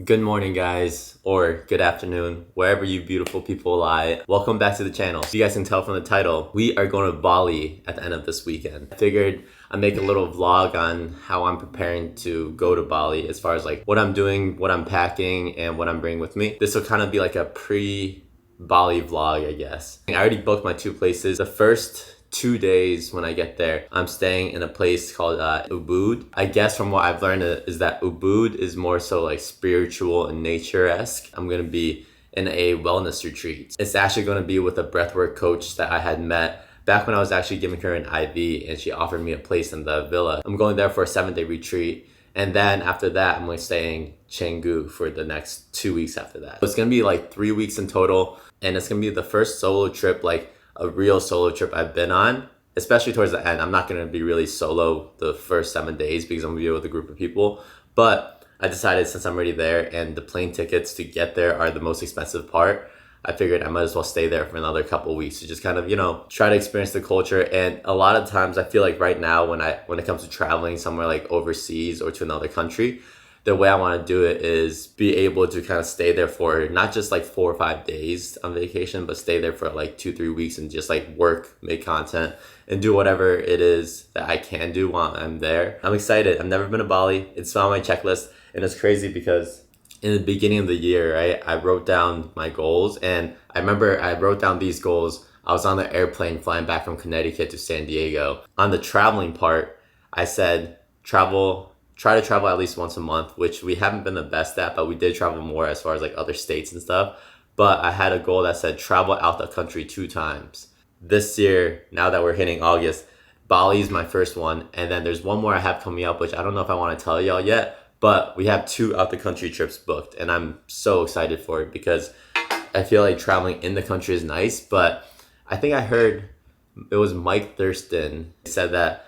Good morning, guys, or good afternoon, wherever you beautiful people lie. Welcome back to the channel. So you guys can tell from the title, we are going to Bali at the end of this weekend. I figured I'd make a little vlog on how I'm preparing to go to Bali, as far as like what I'm doing, what I'm packing, and what I'm bringing with me. This will kind of be like a pre-Bali vlog, I guess. I already booked my two places. The first 2 days when I get there, I'm staying in a place called Ubud. I guess from what I've learned is that Ubud is more so like spiritual and nature-esque. I'm gonna be in a wellness retreat. It's actually gonna be with a breathwork coach that I had met back when I was actually giving her an IV, and she offered me a place in the villa. I'm going there for a 7-day retreat, and then after that I'm like staying Canggu for the next 2 weeks after that. So it's gonna be like 3 weeks in total, and it's gonna be the first solo trip, like a real solo trip I've been on, especially towards the end. I'm not gonna be really solo the first 7 days because I'm gonna be with a group of people, but I decided since I'm already there and the plane tickets to get there are the most expensive part, I figured I might as well stay there for another couple of weeks to just kind of, try to experience the culture. And a lot of times I feel like right now when it comes to traveling somewhere like overseas or to another country, the way I want to do it is be able to kind of stay there for not just like 4 or 5 days on vacation, but stay there for like 2-3 weeks and just like work, make content, and do whatever it is that I can do while I'm there. I'm excited. I've never been to Bali. It's on my checklist, and it's crazy because in the beginning of the year, right, I wrote down my goals, and I remember I wrote down these goals. I was on the airplane flying back from Connecticut to San Diego. On the traveling part, I said try to travel at least once a month, which we haven't been the best at, but we did travel more as far as like other states and stuff. But I had a goal that said travel out the country 2 times. This year, now that we're hitting August, Bali is my first one. And then there's one more I have coming up, which I don't know if I want to tell y'all yet, but we have 2 out the country trips booked. And I'm so excited for it because I feel like traveling in the country is nice, but I think I heard it was Mike Thurston said that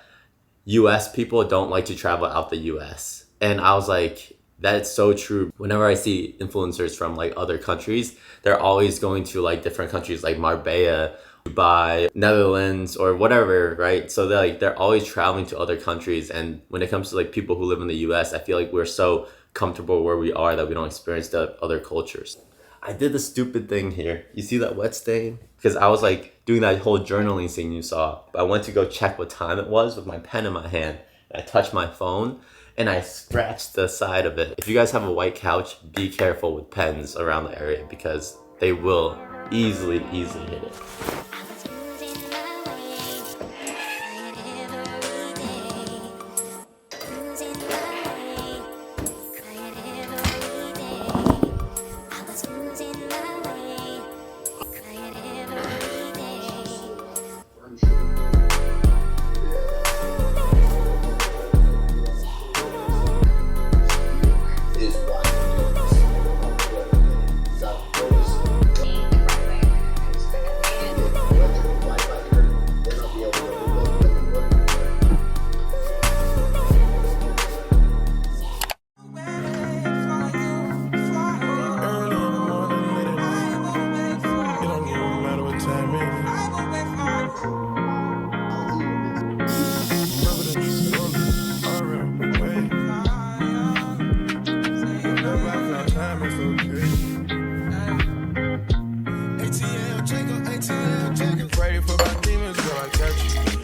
US people don't like to travel out the US. And I was like, that's so true. Whenever I see influencers from like other countries, they're always going to like different countries like Marbella, Dubai, Netherlands, or whatever, right? So they're always traveling to other countries. And when it comes to like people who live in the US, I feel like we're so comfortable where we are that we don't experience the other cultures. I did the stupid thing here. You see that wet stain? Because I was like doing that whole journaling thing you saw. I went to go check what time it was with my pen in my hand. I touched my phone and I scratched the side of it. If you guys have a white couch, be careful with pens around the area because they will easily hit it.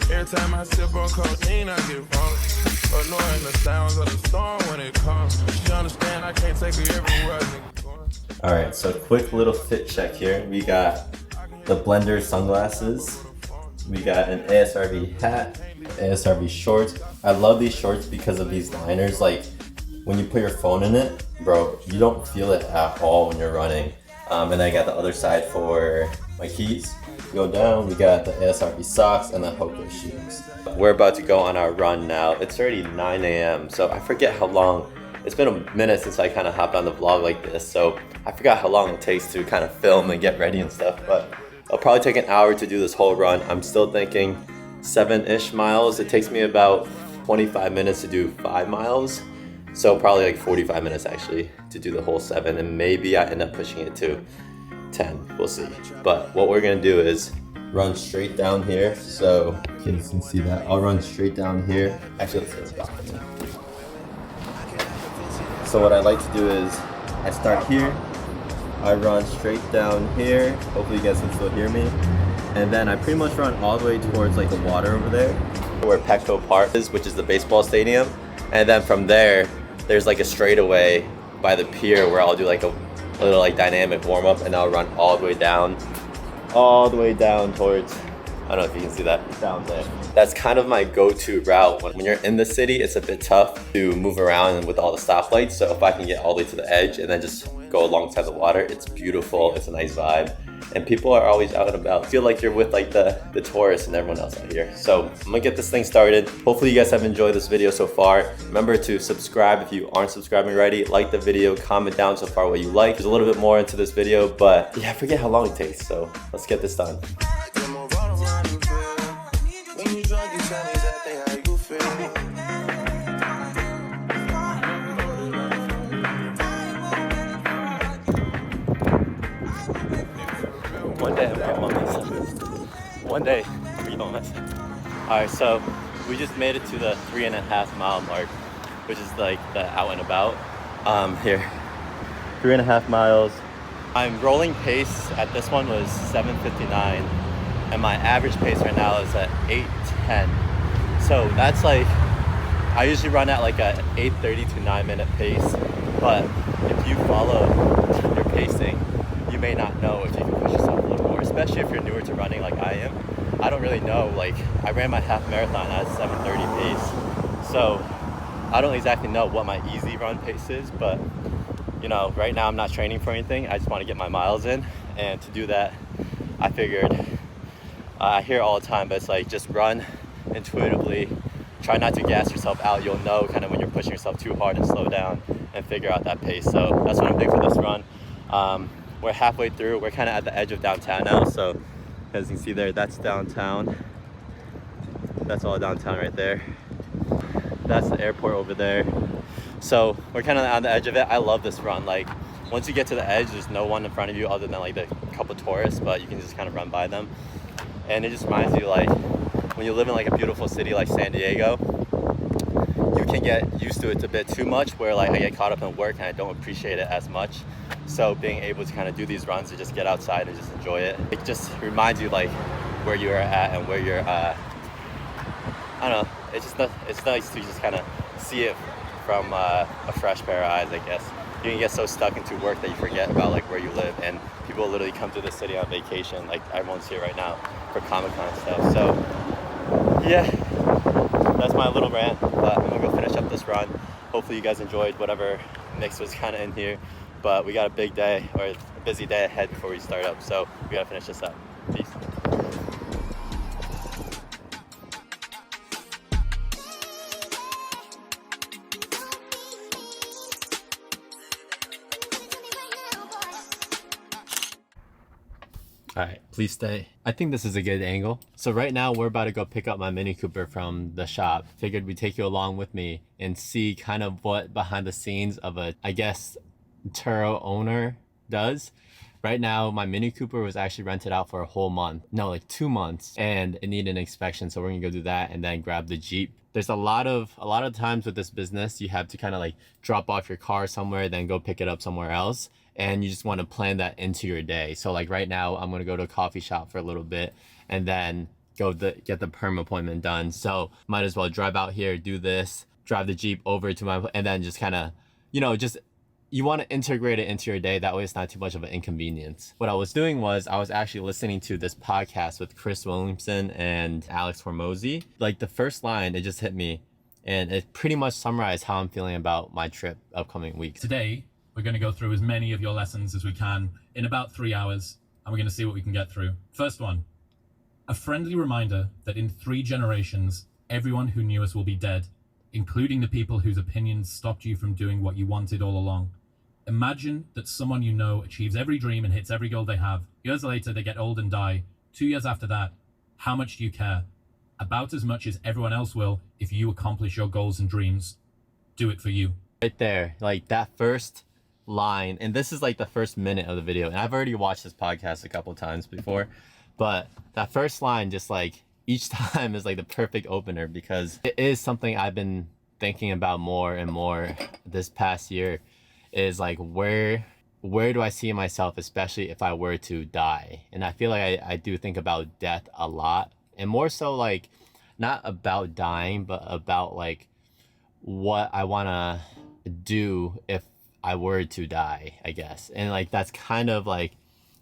Every time I sip on cocaine, I get wrong. Annoying the sounds of the storm when it comes. She understand I can't take her everywhere. Alright, so quick little fit check here. We got the Blender sunglasses. We got an ASRV hat, ASRV shorts. I love these shorts because of these liners. Like when you put your phone in it, bro, you don't feel it at all when you're running. And I got the other side for my keys. Go down, we got the ASRV socks and the Hoka shoes. We're about to go on our run now. It's already 9 a.m. so I forget how long. It's been a minute since I kind of hopped on the vlog like this, so I forgot how long it takes to kind of film and get ready and stuff, but it'll probably take an hour to do this whole run. I'm still thinking 7-ish miles. It takes me about 25 minutes to do 5 miles, so probably like 45 minutes actually to do the whole 7, and maybe I end up pushing it to 10, we'll see. But what we're gonna do is run straight down here, so kids can see that. I'll run straight down here. Actually, let's go back. So what I like to do is I start here, I run straight down here, hopefully you guys can still hear me, and then I pretty much run all the way towards like the water over there, where Petco Park is, which is the baseball stadium, and then from there, there's like a straightaway by the pier where I'll do like a little like dynamic warm-up, and I'll run all the way down towards, I don't know if you can see that down there. That's kind of my go-to route. When you're in the city, it's a bit tough to move around with all the stoplights. So if I can get all the way to the edge and then just go alongside the water, it's beautiful. It's a nice vibe. And people are always out and about. Feel like you're with like the tourists and everyone else out here. So I'm gonna get this thing started. Hopefully you guys have enjoyed this video so far. Remember to subscribe if you aren't subscribing already. Like the video, comment down so far what you like. There's a little bit more into this video, but yeah, I forget how long it takes. So let's get this done. One day I'm on this. One day we don't miss it. Alright, so we just made it to the 3.5 mile mark, which is like the out and about. Here, 3.5 miles. I'm rolling pace at this one was 7:59, and my average pace right now is at 8:10. So that's like, I usually run at like a 8:30 to 9-minute pace, but if you follow your pacing, you may not know if you can push yourself a little more, especially if you're newer to running like I am. I don't really know, like I ran my half marathon at 7:30 pace, so I don't exactly know what my easy run pace is, but you know, right now I'm not training for anything. I just want to get my miles in, and to do that, I figured, I hear it all the time, but it's like just run intuitively. Try not to gas yourself out. You'll know kind of when you're pushing yourself too hard and slow down and figure out that pace. So that's what I'm doing for this run. We're halfway through. We're kind of at the edge of downtown now. So as you can see there, that's downtown. That's all downtown right there. That's the airport over there. So we're kind of on the edge of it. I love this run. Like once you get to the edge, there's no one in front of you other than like the couple tourists, but you can just kind of run by them. And it just reminds you, like when you live in like a beautiful city like San Diego, you can get used to it a bit too much, where like I get caught up in work and I don't appreciate it as much. So being able to kind of do these runs and just get outside and just enjoy it, it just reminds you like where you're at and where you're I don't know, it's nice to just kind of see it from a fresh pair of eyes, I guess. You can get so stuck into work that you forget about like where you live, and people literally come to the city on vacation, like everyone's here right now for Comic-Con stuff. So yeah, that's my little rant, but I'm gonna go finish up this run. Hopefully you guys enjoyed whatever mix was kind of in here, but we got a big day, or a busy day ahead before we start up, so we gotta finish this up. Peace. All right, please stay. I think this is a good angle. So right now we're about to go pick up my Mini Cooper from the shop. Figured we'd take you along with me and see kind of what behind the scenes of a, I guess, Turo owner does. Right now, my Mini Cooper was actually rented out for a whole month. No, like 2 months, and it needed an inspection. So we're gonna go do that and then grab the Jeep. There's a lot of times with this business, you have to kind of like drop off your car somewhere, then go pick it up somewhere else. And you just want to plan that into your day. So like right now, I'm going to go to a coffee shop for a little bit and then go get the perm appointment done. So might as well drive out here, do this, drive the Jeep over to my, and then just kind of, you know, just, you want to integrate it into your day. That way it's not too much of an inconvenience. What I was doing was I was actually listening to this podcast with Chris Williamson and Alex Hormozy. Like the first line, it just hit me, and it pretty much summarized how I'm feeling about my trip upcoming week. Today, we're going to go through as many of your lessons as we can in about 3 hours, and we're going to see what we can get through. First one, a friendly reminder that in 3 generations, everyone who knew us will be dead, including the people whose opinions stopped you from doing what you wanted all along. Imagine that someone you know achieves every dream and hits every goal they have. Years later, they get old and die. 2 years after that, how much do you care? About as much as everyone else will if you accomplish your goals and dreams. Do it for you. Right there, like that first line, and this is like the first minute of the video, and I've already watched this podcast a couple times before, but that first line just like each time is like the perfect opener, because it is something I've been thinking about more and more this past year. is like where do I see myself, especially if I were to die? And I feel like I do think about death a lot, and more so like not about dying, but about like what I want to do if I were to die, I guess. And like that's kind of like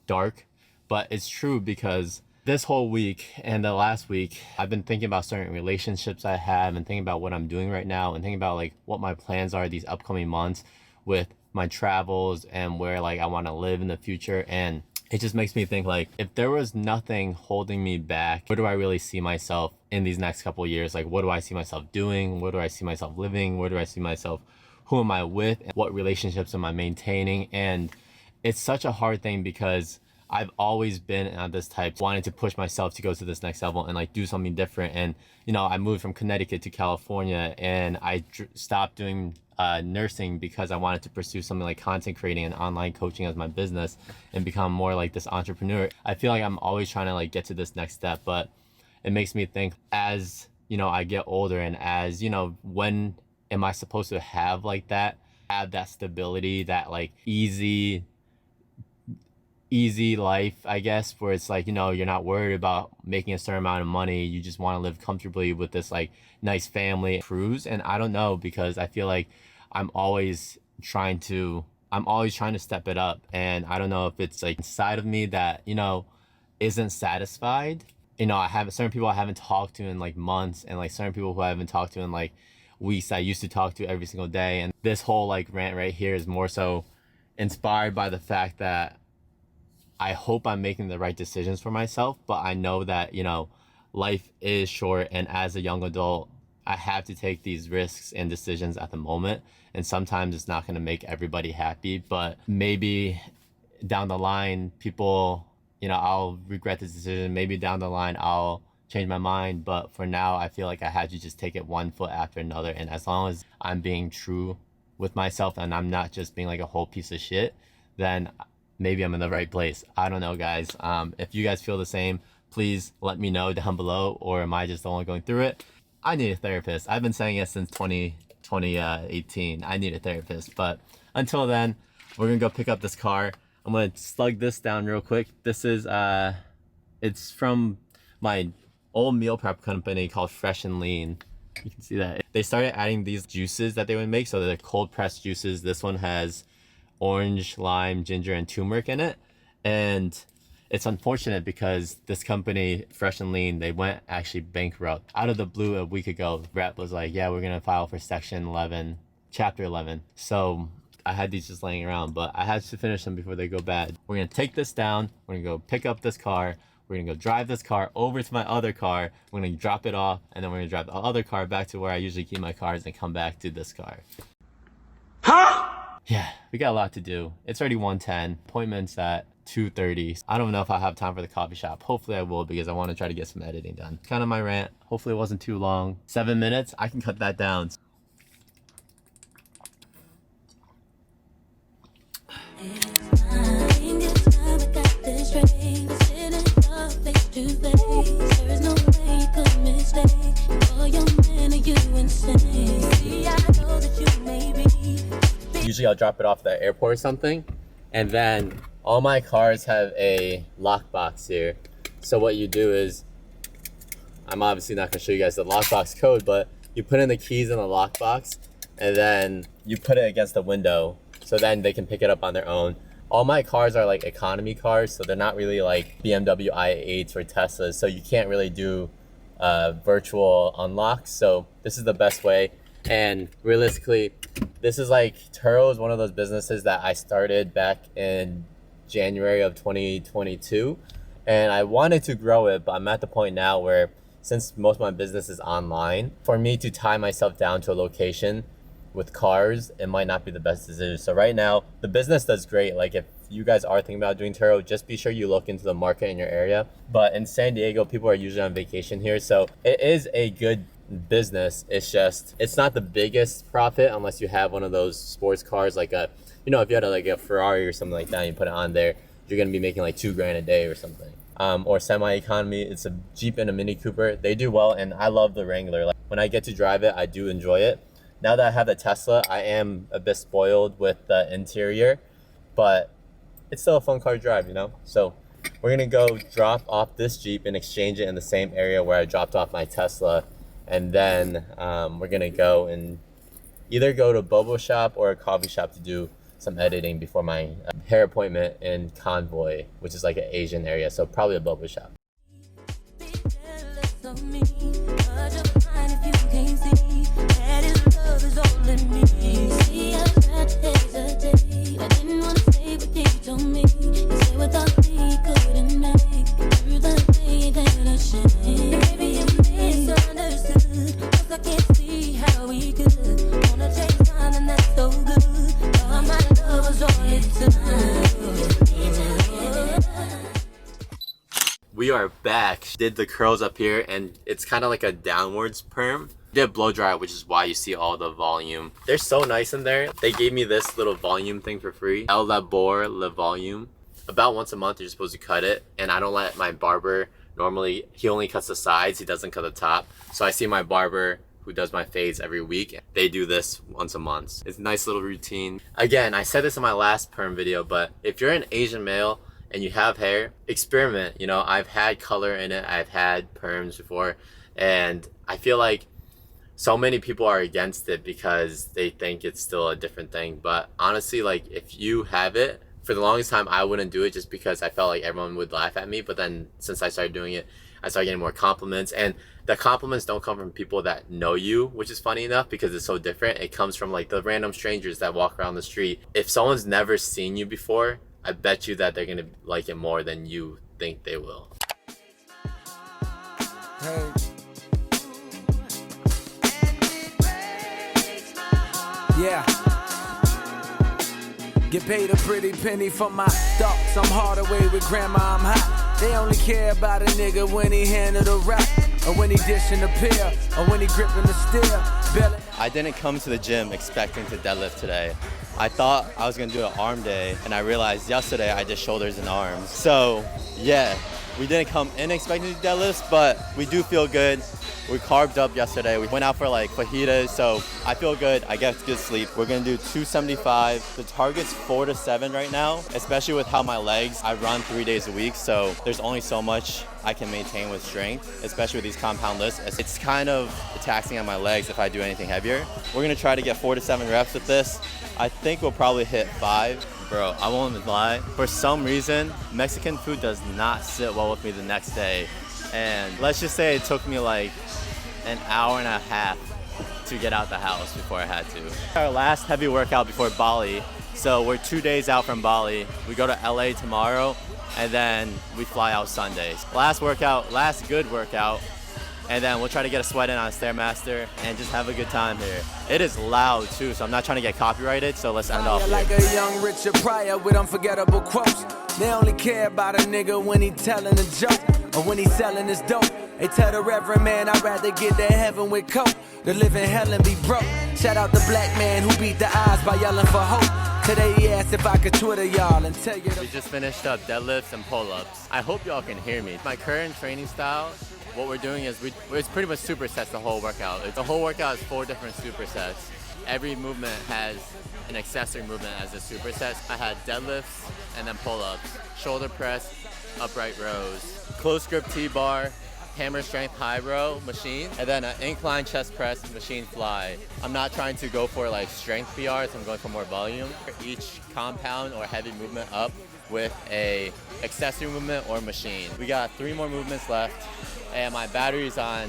dark, but it's true because this whole week and the last week, I've been thinking about certain relationships I have and thinking about what I'm doing right now and thinking about like what my plans are these upcoming months with my travels and where like I want to live in the future. And it just makes me think like, if there was nothing holding me back, where do I really see myself in these next couple of years? Like, what do I see myself doing? Where do I see myself living? Where do I see myself? Who am I with? What relationships am I maintaining? And it's such a hard thing because I've always been on this type, wanting to push myself to go to this next level and like do something different. And, you know, I moved from Connecticut to California and I stopped doing nursing because I wanted to pursue something like content creating and online coaching as my business and become more like this entrepreneur. I feel like I'm always trying to like get to this next step, but it makes me think as, you know, I get older and as, you know, when am I supposed to have like that, have that stability, that like easy life, I guess, where it's like, you know, you're not worried about making a certain amount of money. You just want to live comfortably with this like nice family cruise. And I don't know, because I feel like I'm always trying to step it up. And I don't know if it's like inside of me that, you know, isn't satisfied. You know, I have certain people I haven't talked to in like months, and like certain people who I haven't talked to in like weeks I used to talk to every single day. And this whole like rant right here is more so inspired by the fact that I hope I'm making the right decisions for myself, but I know that, you know, life is short, and as a young adult, I have to take these risks and decisions at the moment. And sometimes it's not going to make everybody happy, but maybe down the line, people, you know, I'll regret this decision. Maybe down the line, I'll change my mind. But for now, I feel like I had to just take it one foot after another. And as long as I'm being true with myself and I'm not just being like a whole piece of shit, then maybe I'm in the right place. I don't know, guys. If you guys feel the same, please let me know down below. Or am I just the one going through it? I need a therapist. I've been saying it since 2018. I need a therapist. But until then, we're going to go pick up this car. I'm going to slug this down real quick. This is, it's from my old meal prep company called Fresh and Lean. You can see that. They started adding these juices that they would make. So they're cold pressed juices. This one has orange, lime, ginger, and turmeric in it. And it's unfortunate because this company, Fresh and Lean, they went actually bankrupt. Out of the blue a week ago, rep was like, yeah, we're going to file for Section 11, Chapter 11. So I had these just laying around, but I had to finish them before they go bad. We're going to take this down. We're going to go pick up this car. We're going to go drive this car over to my other car. We're going to drop it off, and then we're going to drive the other car back to where I usually keep my cars and come back to this car. Huh? Yeah, we got a lot to do. It's already 1:10. Appointment's at 2:30. I don't know if I'll have time for the coffee shop. Hopefully I will, because I want to try to get some editing done. Kind of my rant. Hopefully it wasn't too long. 7 minutes. I can cut that down. Usually I'll drop it off at the airport or something, and then all my cars have a lockbox here. So what you do is, I'm obviously not going to show you guys the lockbox code, but you put in the keys in the lockbox and then you put it against the window, so then they can pick it up on their own. All my cars are like economy cars, so they're not really like BMW i8s or Teslas, so you can't really do virtual unlocks. So this is the best way. And realistically, this is like, Turo is one of those businesses that I started back in January of 2022, and I wanted to grow it, but I'm at the point now where, since most of my business is online, for me to tie myself down to a location with cars, it might not be the best decision. So right now, the business does great. Like, if you guys are thinking about doing Turo, just be sure you look into the market in your area. But in San Diego, people are usually on vacation here, so it is a good business. It's just, it's not the biggest profit unless you have one of those sports cars, like a, you know, if you had like a Ferrari or something like that and you put it on there, you're gonna be making like $2,000 a day or something. Or semi-economy, it's a Jeep and a Mini Cooper. They do well, and I love the Wrangler. Like, when I get to drive it, I do enjoy it, Now that I have the Tesla, I am a bit spoiled with the interior, but it's still a fun car to drive, you know? So we're gonna go drop off this Jeep and exchange it in the same area where I dropped off my Tesla. And then we're gonna go and either go to a boba shop or a coffee shop to do some editing before my hair appointment in Convoy, which is like an Asian area. So probably a boba shop. We are back. Did the curls up here, and it's kind of like a downwards perm. Did blow dry, which is why you see all the volume. They're so nice in there. They gave me this little volume thing for free. El Labor Le Volume. About once a month you're supposed to cut it, and I don't let my barber, normally he only cuts the sides, he doesn't cut the top. So I see my barber who does my fades every week. They do this once a month. It's a nice little routine. Again, I said this in my last perm video, but if you're an Asian male and you have hair, experiment. You know, I've had color in it, I've had perms before, and I feel like so many people are against it because they think it's still a different thing. But honestly, like, if you have it, for the longest time I wouldn't do it just because I felt like everyone would laugh at me. But then since I started doing it, I started getting more compliments, and the compliments don't come from people that know you, which is funny enough because it's so different. It comes from like the random strangers that walk around the street. If someone's never seen you before, I bet you that they're gonna like it more than you think they will. Hey. Yeah. Get paid a pretty penny for my thoughts. I'm hard away with grandma, I'm hot. They only care about a nigga when he handle the rap, or when he dishing the pill, or when he gripping the steel. I didn't come to the gym expecting to deadlift today. I thought I was gonna do an arm day, and I realized yesterday I did shoulders and arms. So yeah, we didn't come in expecting to do deadlifts, but we do feel good. We carved up yesterday. We went out for like fajitas, so I feel good. I get good sleep. We're gonna do 275. The target's 4 to 7 right now, especially with how my legs, I run 3 days a week, so there's only so much I can maintain with strength, especially with these compound lifts. It's kind of taxing on my legs if I do anything heavier. We're gonna try to get 4 to 7 reps with this. I think we'll probably hit 5. Bro, I won't even lie. For some reason, Mexican food does not sit well with me the next day. And let's just say it took me like an hour and a half to get out the house before I had to. Our last heavy workout before Bali. So we're 2 days out from Bali. We go to LA tomorrow, and then we fly out Sundays. Last good workout, and then we'll try to get a sweat in on a Stairmaster and just have a good time here. It is loud too, so I'm not trying to get copyrighted, so let's end off here. Like a young Richard Pryor with unforgettable quotes. They only care about a nigga when he telling a joke, or when he selling his dope. They tell the reverend man I'd rather get to heaven with coke than live in hell and be broke. Shout out the black man who beat the odds by yelling for hope. Today he asked if I could Twitter y'all and tell you. We just finished up deadlifts and pull-ups. I hope y'all can hear me. My current training style, what we're doing is it's pretty much supersets the whole workout. The whole workout is 4 different supersets. Every movement has an accessory movement as a superset. I had deadlifts and then pull-ups, shoulder press, upright rows, close grip T-bar, hammer strength high row machine, and then an incline chest press machine fly. I'm not trying to go for like strength PRs, I'm going for more volume. Each compound or heavy movement up with a accessory movement or machine. We got 3 more movements left, and my battery's on,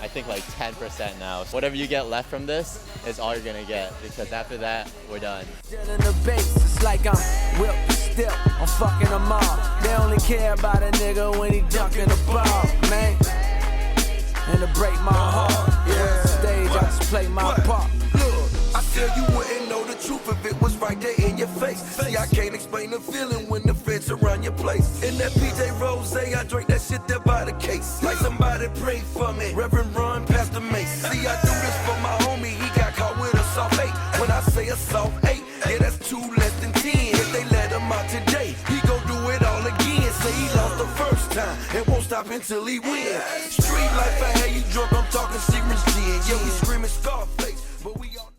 I think, like 10% now. So whatever you get left from this is all you're gonna get, because after that, we're done. In the base, it's like I'm whipped still, I'm fucking them all. They only care about a nigga when he dunking the ball, man. And to break my heart, yeah. Stage, I just play my part. Look, I tell you wouldn't know the truth if it was right there in your face. See, I can't explain the feeling when the fence around your place. In that PJ Rose, I drink that shit there by the case. Like somebody pray for me, Reverend Run past the mace. See, I do this for my homie, he got caught with a soft 8. When I say a soft 8, yeah, that's 2 less than 10. If they let him out today, he gon' do it all again. Say he lost the first time, and won't stop until he wins. Street life, I had you drunk, I'm talking serious gin. Yeah, we screaming Scarface, but we all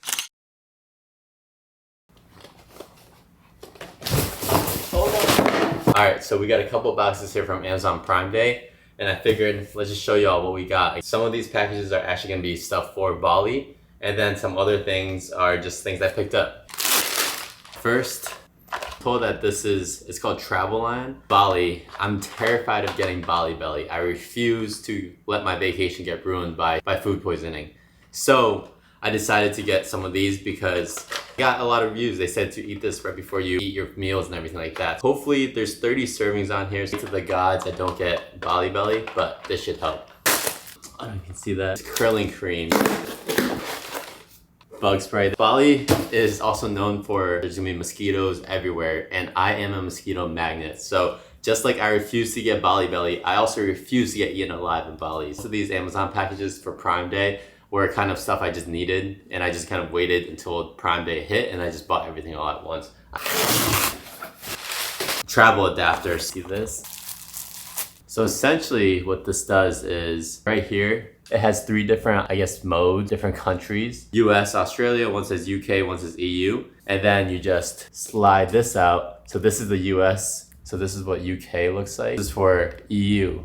Alright, so we got a couple boxes here from Amazon Prime Day, and I figured let's just show y'all what we got. Some of these packages are actually going to be stuff for Bali, and then some other things are just things I picked up. First, I'm told that it's called Travel Line. Bali. I'm terrified of getting Bali belly. I refuse to let my vacation get ruined by food poisoning. So I decided to get some of these because I got a lot of reviews. They said to eat this right before you eat your meals and everything like that. Hopefully there's 30 servings on here. To the gods, I don't get Bali belly, but this should help. Oh, you can see that. It's curling cream. Bug spray. Bali is also known for there's gonna be mosquitoes everywhere, and I am a mosquito magnet. So just like I refuse to get Bali belly, I also refuse to get eaten alive in Bali. So these Amazon packages for Prime Day were kind of stuff I just needed, and I just kind of waited until Prime Day hit, and I just bought everything all at once. Travel adapter, see this? So essentially what this does is right here, it has 3 different, I guess, modes, different countries. US, Australia, one says UK, one says EU. And then you just slide this out. So this is the US, so this is what UK looks like. This is for EU.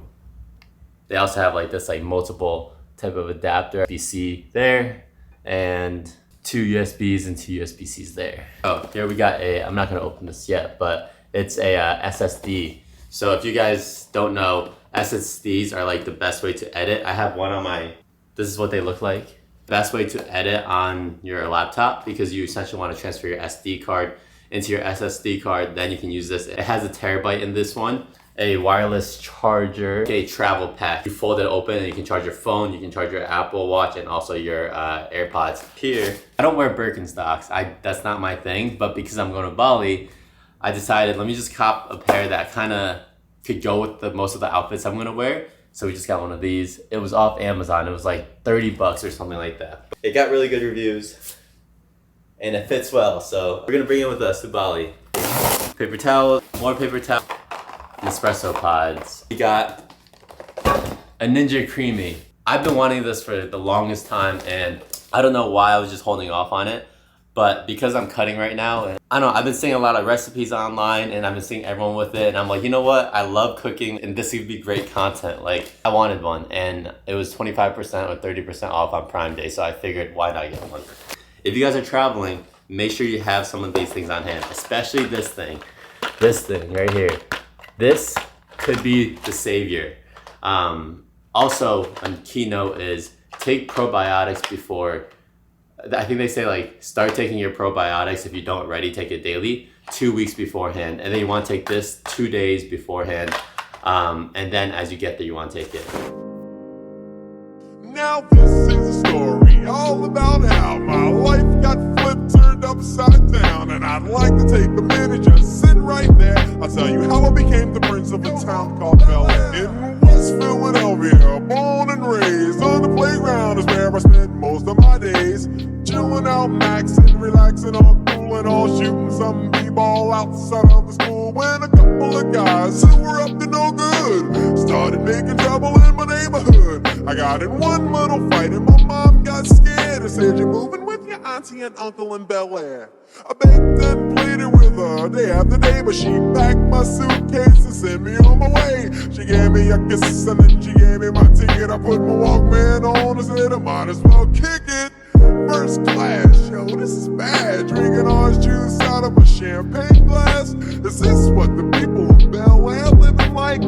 They also have like this like multiple type of adapter, USB-C there, and 2 USBs and 2 USB-Cs there. Oh, here we got I'm not gonna open this yet, but it's a SSD. So if you guys don't know, SSDs are like the best way to edit. I have one on this is what they look like. Best way to edit on your laptop, because you essentially want to transfer your SD card into your SSD card, then you can use this. It has a terabyte in this one. A wireless charger, a travel pack. You fold it open and you can charge your phone, you can charge your Apple Watch, and also your AirPods. Here, I don't wear Birkenstocks. That's not my thing, but because I'm going to Bali, I decided let me just cop a pair that kind of could go with most of the outfits I'm going to wear. So we just got one of these. It was off Amazon. It was like 30 bucks or something like that. It got really good reviews and it fits well. So we're going to bring it with us to Bali. Paper towel, more paper towel. Espresso pods. We got a Ninja Creamy. I've been wanting this for the longest time, and I don't know why I was just holding off on it, but because I'm cutting right now, and I don't know, I've been seeing a lot of recipes online, and I've been seeing everyone with it, and I'm like, you know what, I love cooking, and this would be great content. Like, I wanted one, and it was 25% or 30% off on Prime Day, so I figured, why not get one? If you guys are traveling, make sure you have some of these things on hand, especially this thing right here. This could be the savior. Also, a key note is take probiotics before. I think they say like start taking your probiotics if you don't already take it daily 2 weeks beforehand, and then you want to take this 2 days beforehand, and then as you get there you want to take it. Now this is a story all about how my life got flipped, turned upside down, and I'd like to take a minute, just sit right there. I'll tell you how I became the prince of a town called Bel-Air in West Philadelphia. Born and raised on the playground is where I spent most of my days, chilling out, maxing, relaxing, all cool and all, shooting some b-ball outside of the school when a couple of guys who were up to no good started making trouble in my neighborhood. I got in one little fight and my mom got scared and said, "You're moving with your auntie and uncle in Bel-Air." I begged and pleaded with her day after day, but she packed my suitcase and sent me on my way. She gave me a kiss and then she gave me my ticket. I put my Walkman on and said I might as well kick it. First class, yo, this is bad. Drinking orange juice out of a champagne glass. Is this what the people of Bel-Air living like?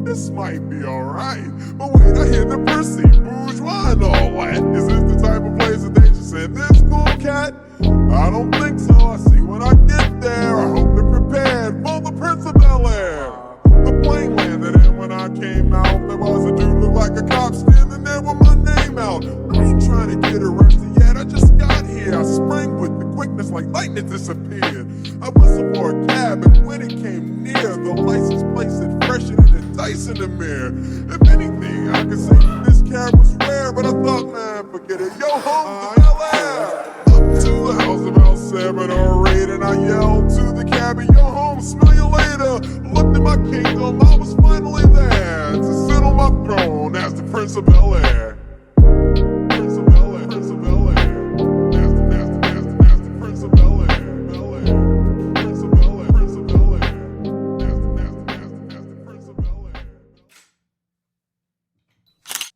This might be alright. But wait, I hear the perceived bourgeois and all that. Is this the type of place that they should send this cool cat? I don't think so. I see when I get there. I hope they're prepared for the Prince of Bel-Air. The plane landed, and when I came out, there was a dude look like a cop standing there with my name out. I ain't trying to get arrested yet. I just got here. I sprang with the quickness like lightning disappeared. I whistled for a cab, and when it came near, the license plate said fresher than a dice in the mirror. If anything, I could say that this cab was rare, but I thought, man, forget it. Yo, home to Bel-Air. To the house about 7 or 8, and I yelled to the cabbie, "Yo, home, smell you later." Looked at my kingdom, I was finally there to sit on my throne as the Prince of Bel-Air.